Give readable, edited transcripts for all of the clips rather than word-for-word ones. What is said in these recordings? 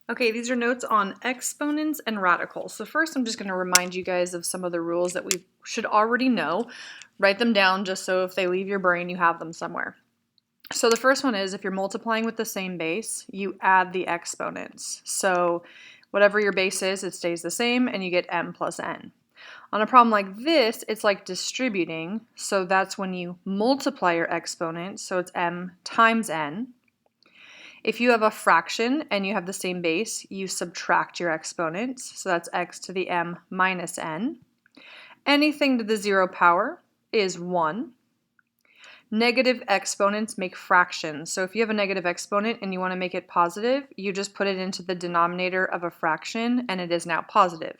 Okay, these are notes on exponents and radicals. So first I'm just going to remind you guys of some of the rules that we should already know. Write them down just so if they leave your brain, you have them somewhere. So the first one is if you're multiplying with the same base, you add the exponents. So whatever your base is, it stays the same and you get m plus n. On a problem like this, it's like distributing. So that's when you multiply your exponents. So it's m times n. If you have a fraction and you have the same base, you subtract your exponents. So that's x to the m minus n. Anything to the 0 power is 1. Negative exponents make fractions. So if you have a negative exponent and you want to make it positive, you just put it into the denominator of a fraction and it is now positive.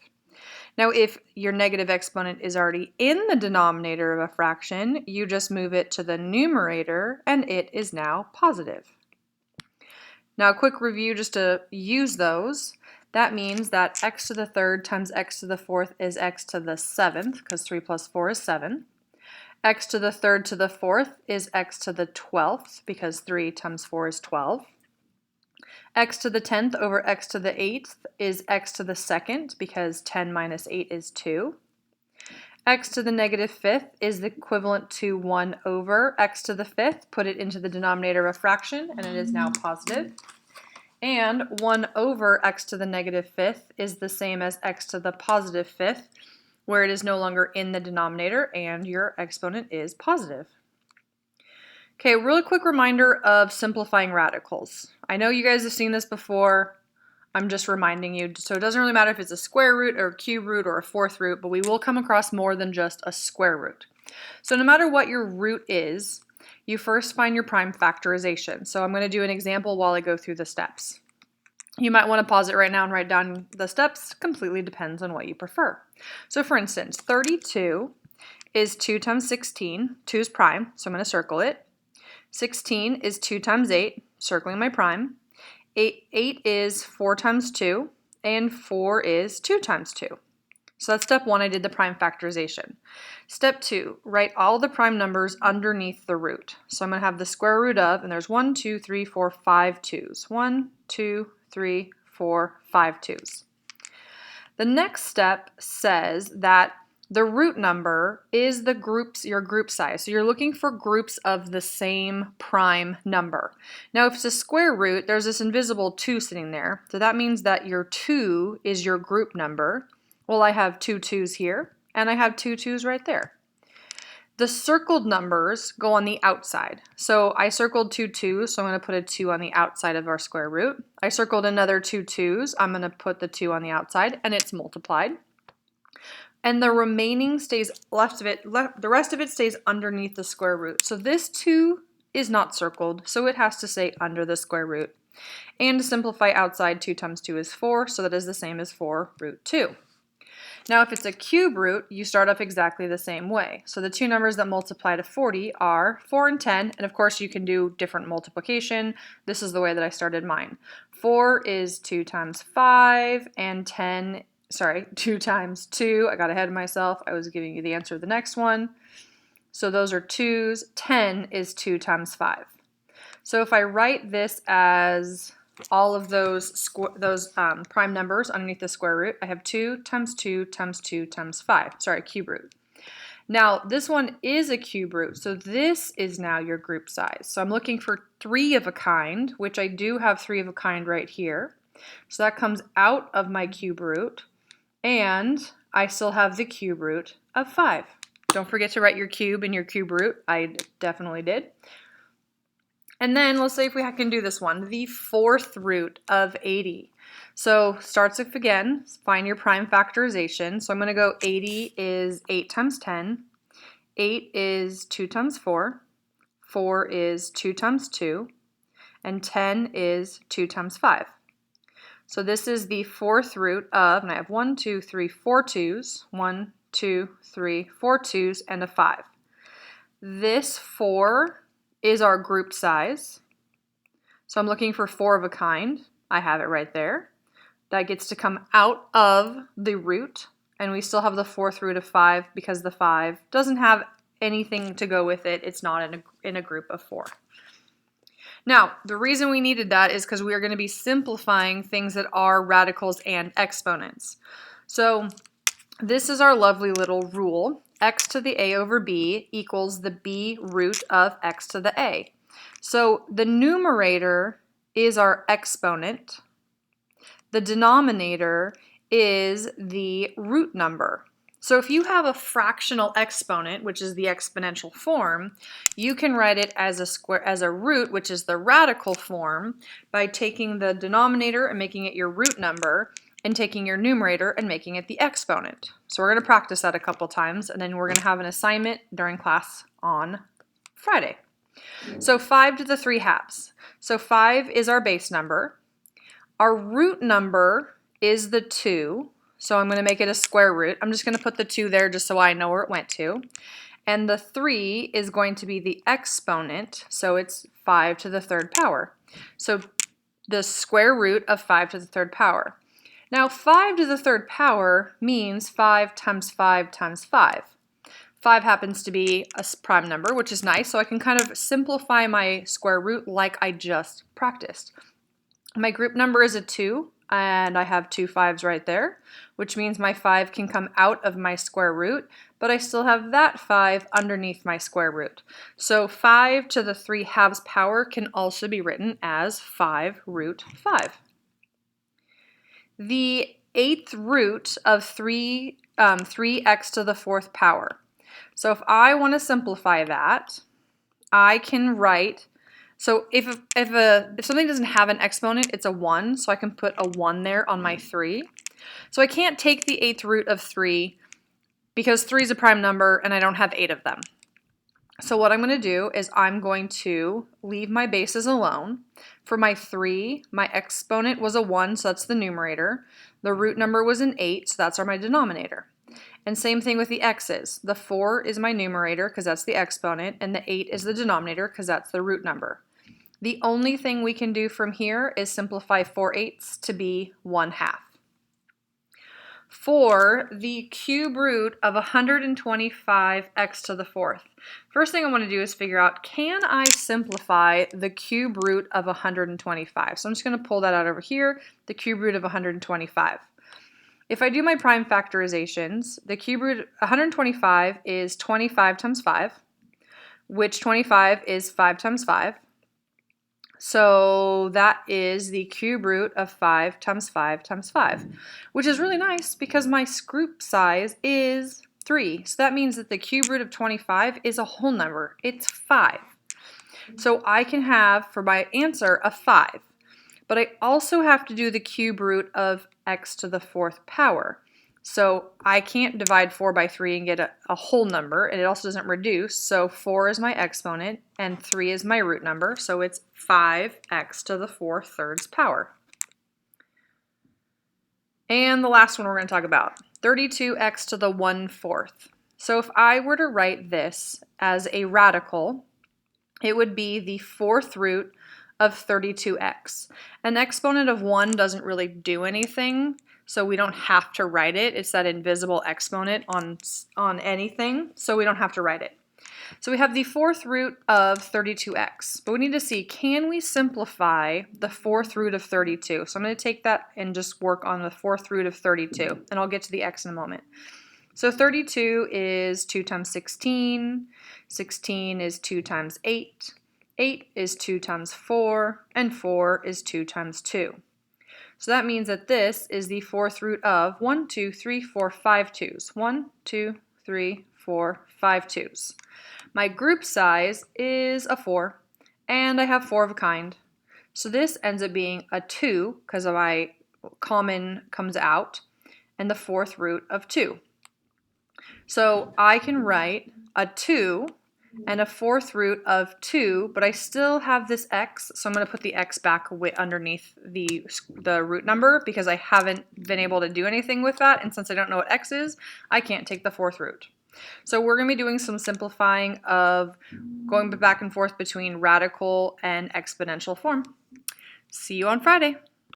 Now if your negative exponent is already in the denominator of a fraction, you just move it to the numerator and it is now positive. Now a quick review just to use those. That means that x to the third times x to the fourth is x to the seventh, because 3 plus 4 is 7. X to the third to the fourth is x to the 12th, because 3 times 4 is 12. X to the 10th over x to the 8th is x to the second, because 10 minus 8 is 2. X to the negative 5th is equivalent to 1 over x to the 5th. Put it into the denominator of a fraction, and it is now positive. And 1 over x to the negative 5th is the same as x to the positive 5th, where it is no longer in the denominator, and your exponent is positive. Okay, really quick reminder of simplifying radicals. I know you guys have seen this before. I'm just reminding you, so it doesn't really matter if it's a square root or a cube root or a fourth root, but we will come across more than just a square root. So no matter what your root is, you first find your prime factorization. So I'm going to do an example while I go through the steps. You might want to pause it right now and write down the steps. Completely depends on what you prefer. So for instance, 32 is 2 times 16. 2 is prime, so I'm going to circle it. 16 is 2 times 8, circling my prime. 8 is 4 times 2, and 4 is 2 times 2. So that's step 1, I did the prime factorization. Step 2, write all the prime numbers underneath the root. So I'm going to have the square root of, and there's 1, 2, 3, 4, 5 2's. 1, 2, 3, 4, 5 2's. The next step says that the root number is your group size. So you're looking for groups of the same prime number. Now, if it's a square root, there's this invisible 2 sitting there. So that means that your 2 is your group number. Well, I have 2 2's here, and I have 2 2's right there. The circled numbers go on the outside. So I circled 2 2's, so I'm going to put a 2 on the outside of our square root. I circled another 2 2's. I'm going to put the 2 on the outside, and it's multiplied. And the remaining stays the rest of it stays underneath the square root. So this 2 is not circled, so it has to stay under the square root. And to simplify outside, 2 times 2 is 4, so that is the same as 4 root 2. Now if it's a cube root, you start off exactly the same way. So the two numbers that multiply to 40 are 4 and 10, and of course you can do different multiplication. This is the way that I started mine. 4 is 2 times 5, and 2 times 2. I got ahead of myself. I was giving you the answer of the next one. So those are 2's. 10 is 2 times 5. So if I write this as all of those prime numbers underneath the square root, I have 2 times 2 times 2 times 5. Sorry, cube root. Now this one is a cube root, so this is now your group size. So I'm looking for 3 of a kind, which I do have 3 of a kind right here. So that comes out of my cube root. And I still have the cube root of 5. Don't forget to write your cube in your cube root. I definitely did. And then let's say if we can do this one, the fourth root of 80. So starts off again, find your prime factorization. So I'm going to go 80 is 8 times 10. 8 is 2 times 4. 4 is 2 times 2. And 10 is 2 times 5. So this is the fourth root of, and I have 1, 2, 3, 4 2's, 1, 2, 3, 4 2's, and a 5. This 4 is our group size. So I'm looking for 4 of a kind. I have it right there. That gets to come out of the root, and we still have the fourth root of 5 because the 5 doesn't have anything to go with it. It's not in a group of 4. Now, the reason we needed that is because we are going to be simplifying things that are radicals and exponents. So this is our lovely little rule. X to the a over b equals the b root of x to the a. So the numerator is our exponent. The denominator is the root number. So if you have a fractional exponent, which is the exponential form, you can write it as a root, which is the radical form, by taking the denominator and making it your root number, and taking your numerator and making it the exponent. So we're going to practice that a couple times, and then we're going to have an assignment during class on Friday. So 5 to the 3 halves. So 5 is our base number. Our root number is the 2. So I'm going to make it a square root. I'm just going to put the 2 there just so I know where it went to. And the 3 is going to be the exponent, so it's 5 to the 3rd power. So the square root of 5 to the 3rd power. Now 5 to the 3rd power means 5 times 5 times 5. 5 happens to be a prime number, which is nice, so I can kind of simplify my square root like I just practiced. My group number is a 2, and I have 2 5s right there, which means my 5 can come out of my square root, but I still have that 5 underneath my square root. So 5 to the 3 halves power can also be written as 5 root 5. The 8th root of 3x to the 4th power. So if I want to simplify that, I can write, so if something doesn't have an exponent, it's a 1, so I can put a 1 there on my 3. So I can't take the 8th root of 3 because 3 is a prime number and I don't have 8 of them. So what I'm going to do is I'm going to leave my bases alone. For my 3, my exponent was a 1, so that's the numerator. The root number was an 8, so that's my denominator. And same thing with the x's. The 4 is my numerator because that's the exponent, and the 8 is the denominator because that's the root number. The only thing we can do from here is simplify 4/8 to be 1/2. For the cube root of 125x to the 4th. First thing I want to do is figure out, can I simplify the cube root of 125? So I'm just going to pull that out over here, the cube root of 125. If I do my prime factorizations, the cube root of 125 is 25 times 5, which 25 is 5 times 5. So that is the cube root of 5 times 5 times 5, which is really nice because my group size is 3. So that means that the cube root of 25 is a whole number. It's 5. So I can have, for my answer, a 5. But I also have to do the cube root of x to the 4th power. So I can't divide 4 by 3 and get a whole number, and it also doesn't reduce. So 4 is my exponent, and 3 is my root number, so it's 5x to the 4/3 power. And the last one we're going to talk about, 32x to the 1/4. So if I were to write this as a radical, it would be the 4th root of 32x. An exponent of 1 doesn't really do anything, so we don't have to write it. It's that invisible exponent on anything, so we don't have to write it. So we have the 4th root of 32x, but we need to see, can we simplify the 4th root of 32? So I'm going to take that and just work on the 4th root of 32, and I'll get to the x in a moment. So 32 is 2 times 16, 16 is 2 times 8, 8 is 2 times 4, and 4 is 2 times 2. So that means that this is the 4th root of 1, 2, 3, 4, 5 2s. 1, 2, 3, 4, 5 2s. My group size is a 4, and I have 4 of a kind. So this ends up being a 2 because my common comes out, and the 4th root of 2. So I can write a 2 and a 4th root of 2, but I still have this x, so I'm going to put the x back underneath the root number because I haven't been able to do anything with that, and since I don't know what x is, I can't take the 4th root. So we're going to be doing some simplifying of going back and forth between radical and exponential form. See you on Friday.